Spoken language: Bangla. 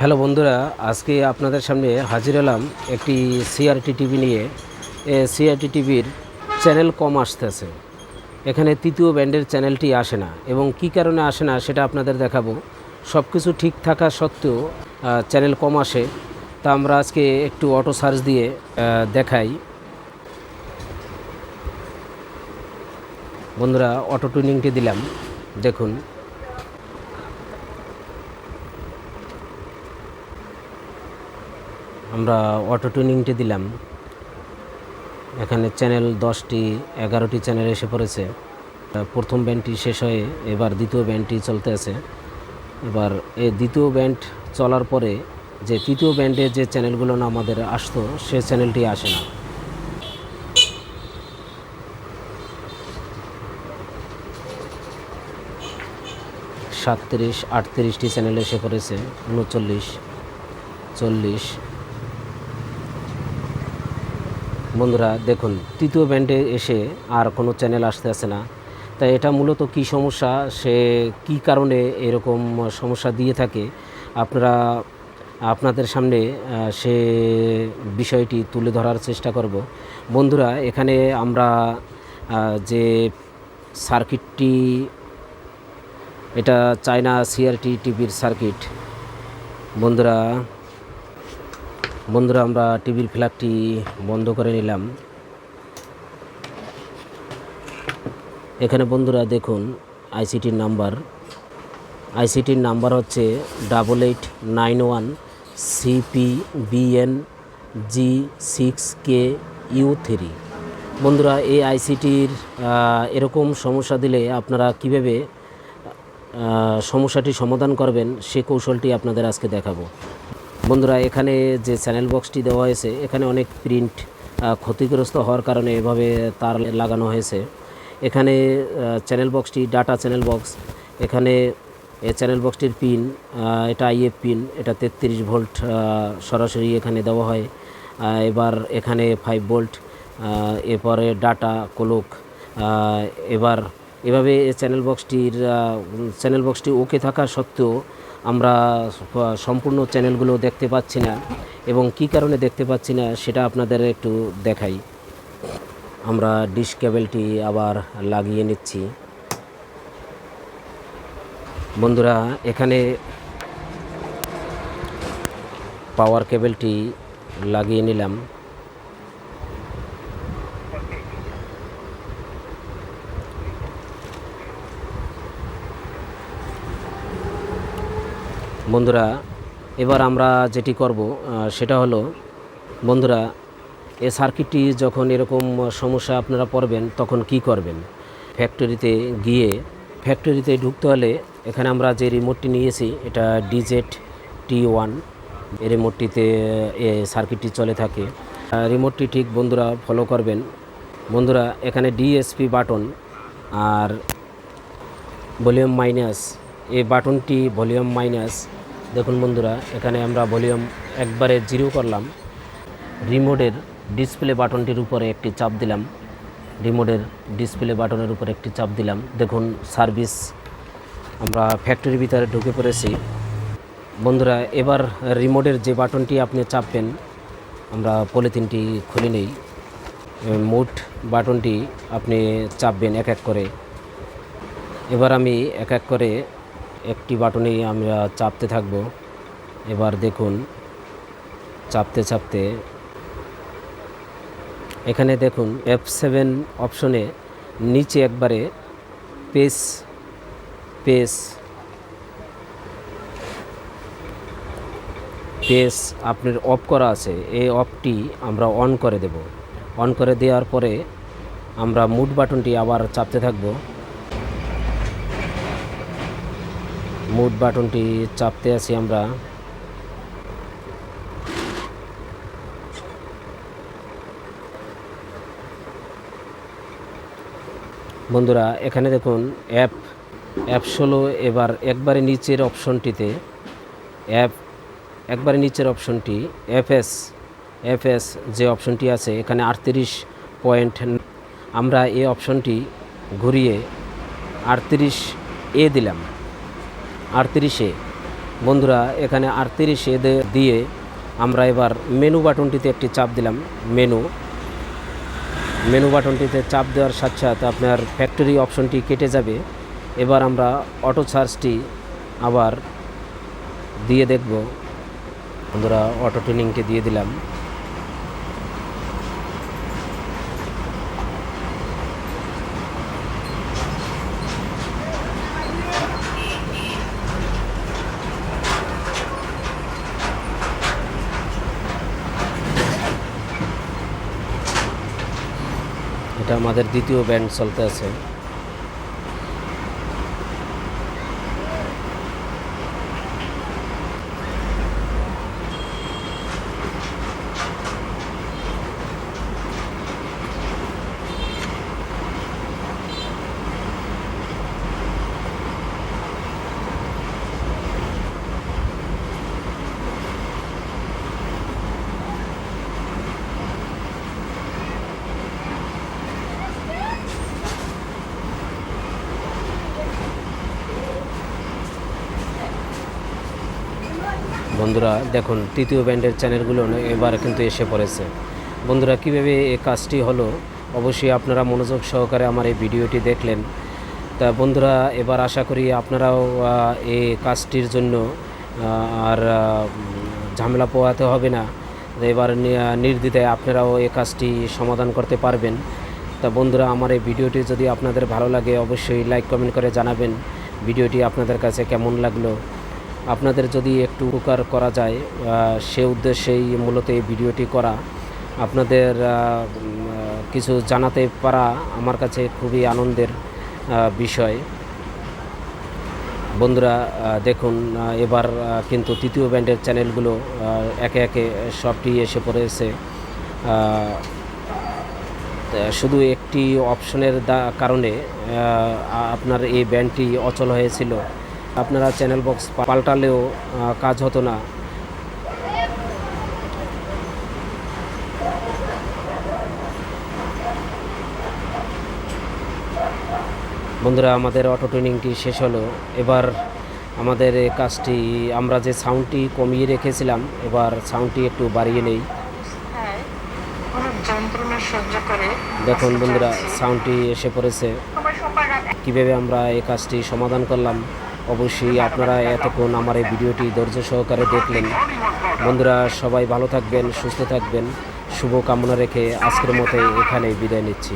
হ্যালো বন্ধুরা, আজকে আপনাদের সামনে হাজির হলাম একটি সিআরটি টিভি নিয়ে। সিআরটি টিভির চ্যানেল কম আসতেছে। এখানে তৃতীয় ব্যান্ডের চ্যানেলটি আসে না, এবং কি কারণে আসে না সেটা আপনাদের দেখাবো। সব কিছু ঠিক থাকা সত্ত্বেও চ্যানেল কম আসে। তা আমরা আজকে একটু অটো সার্চ দিয়ে দেখাই। বন্ধুরা, অটো টুনিংটি দিলাম, দেখুন। আমরা অটো টুনিংটি দিলাম, এখানে চ্যানেল 10টি 11টি চ্যানেল এসে পড়েছে। প্রথম ব্যান্ডটি শেষ হয়ে এবার দ্বিতীয় ব্যান্ডটি চলতে আছে। এবার এই দ্বিতীয় ব্যান্ড চলার পরে যে তৃতীয় ব্যান্ডে যে চ্যানেলগুলো না আমাদের আসতো, সে চ্যানেলটি আসে না। সাতত্রিশ 38টি চ্যানেল এসে পড়েছে, 39, 40। বন্ধুরা দেখুন, তৃতীয় ব্যান্ডে এসে আর কোনো চ্যানেল আসতে না। তাই এটা মূলত কি সমস্যা, সে কি কারণে এরকম সমস্যা দিয়ে থাকে, আপনাদের সামনে সে বিষয়টি তুলে ধরার চেষ্টা করব। বন্ধুরা, এখানে আমরা যে সার্কিটটি, এটা চায়না সিআরটি টিভির সার্কিট। বন্ধুরা আমরা টিভির ফ্ল্যাগটি বন্ধ করে নিলাম। এখানে বন্ধুরা দেখুন, আইসিটির নাম্বার হচ্ছে 8891 CPBNG6KU3। বন্ধুরা, এই আইসিটির এরকম সমস্যা দিলে আপনারা কিভাবে সমস্যাটি সমাধান করবেন, সে কৌশলটি আপনাদের আজকে দেখাবো। বন্ধুরা, এখানে যে চ্যানেল বক্সটি দেওয়া হয়েছে, এখানে অনেক প্রিন্ট ক্ষতিগ্রস্ত হওয়ার কারণে এভাবে তার লাগানো হয়েছে। এখানে চ্যানেল বক্সটি ডাটা চ্যানেল বক্স। এখানে এই চ্যানেল বক্সটির পিন, এটা আইএফ পিন, এটা 33 ভোল্ট সরাসরি এখানে দেওয়া হয়। এবার এখানে 5 ভোল্ট, এরপরে ডাটা কোলক। এবার এভাবে চ্যানেল বক্সটি ওকে থাকা সত্ত্বেও আমরা সম্পূর্ণ চ্যানেলগুলো দেখতে পাচ্ছি না, এবং কি কারণে দেখতে পাচ্ছি না সেটা আপনাদের একটু দেখাই। আমরা ডিশ কেবলটি আবার লাগিয়ে নিচ্ছি। বন্ধুরা, এখানে পাওয়ার কেবলটি লাগিয়ে নিলাম। বন্ধুরা, এবার আমরা যেটি করব সেটা হলো, বন্ধুরা, এই সার্কিটটি যখন এরকম সমস্যা আপনারা পড়বেন তখন কি করবেন। ফ্যাক্টরিতে ঢুকতে হলে এখানে আমরা যে রিমোটটি নিয়েছি, এটা Tda8891। এই রিমোটটিতে সার্কিটটি চলে থাকে। রিমোটটি ঠিক বন্ধুরা ফলো করবেন। বন্ধুরা, এখানে ডিএসপি বাটন আর ভলিউম মাইনাস, এই বাটনটি ভলিউম মাইনাস। দেখুন বন্ধুরা, এখানে আমরা ভলিউম একবারে 0 করলাম। রিমোটের ডিসপ্লে বাটনটির উপরে একটি চাপ দিলাম। দেখুন সার্ভিস, আমরা ফ্যাক্টরির ভিতরে ঢুকে পড়েছি। বন্ধুরা, এবার রিমোটের যে বাটনটি আপনি চাপবেন, আমরা পলিথিনটি খুলে নেই। মোট বাটনটি আপনি চাপবেন এক এক করে। এবার আমি এক এক করে একটি বাটনেই আমরা চাপতে থাকব। এবার দেখুন, চাপতে এখানে দেখুন F7 অপশনে নিচে একবারে পেস আপনার অফ করা আছে। এই অফটি আমরা অন করে দেব। অন করে দেওয়ার পরে আমরা মুড বাটনটি আবার চাপতে থাকব। মুড বাটনটি চাপতে আছি আমরা। বন্ধুরা, এখানে দেখুন F16 এবার একবারে নিচের অপশনটিতে FS যে অপশনটি আছে, এখানে 38 পয়েন্ট। আমরা এই অপশনটি ঘুরিয়ে 38A দিলাম। 38A বন্ধুরা এখানে 38 দিয়ে আমরা এবার মেনু বাটনটিতে একটি চাপ দিলাম। মেনু বাটনটিতে চাপ দেওয়ার সাথে সাথে আপনার ফ্যাক্টরি অপশনটি কেটে যাবে। এবার আমরা অটো চার্জটি আবার দিয়ে দেখব। বন্ধুরা অটো টিউনিংটি দিয়ে দিলাম। এটা আমাদের দ্বিতীয় ব্যান্ড চলতে আছে। বন্ধুরা দেখুন তৃতীয় ব্যান্ডের চ্যানেলগুলো এবার কিন্তু এসে পড়েছে। বন্ধুরা কীভাবে এই কাজটি হলো অবশ্যই আপনারা মনোযোগ সহকারে আমার এই ভিডিওটি দেখলেন। তা বন্ধুরা এবার আশা করি আপনারাও এই কাজটির জন্য আর ঝামেলা পোহাতে হবে না। এবার নির্দ্বিধায় আপনারাও এই কাজটি সমাধান করতে পারবেন। তা বন্ধুরা আমার এই ভিডিওটি যদি আপনাদের ভালো লাগে অবশ্যই লাইক কমেন্ট করে জানাবেন ভিডিওটি আপনাদের কাছে কেমন লাগলো। আপনাদের যদি একটু উপকার করা যায় সে উদ্দেশ্যেই মূলত এই ভিডিওটি করা। আপনাদের কিছু জানাতে পারা আমার কাছে খুবই আনন্দের বিষয়। বন্ধুরা দেখুন এবার কিন্তু তৃতীয় ব্যান্ডের চ্যানেলগুলো একে একে সবটি এসে পড়েছে। শুধু একটি অপশনের কারণে আপনার এই ব্যান্ডটি অচল হয়েছিল। আপনারা চ্যানেল বক্স পাল্টালেও কাজ হতো না। বন্ধুরা আমাদের অটো ট্রেনিংটি শেষ হলো। এবার আমাদের এই কাজটি আমরা যে সাউন্ডটি কমিয়ে রেখেছিলাম এবার সাউন্ডটি একটু বাড়িয়ে নেই। দেখুন বন্ধুরা সাউন্ডটি এসে পড়েছে। কীভাবে আমরা এই কাজটি সমাধান করলাম অবশ্যই আপনারা এতক্ষণ আমার এই ভিডিওটি ধৈর্য সহকারে দেখলেন। বন্ধুরা সবাই ভালো থাকবেন, সুস্থ থাকবেন, শুভ কামনা রেখে আজকের মতো এখানেই বিদায় নিচ্ছি।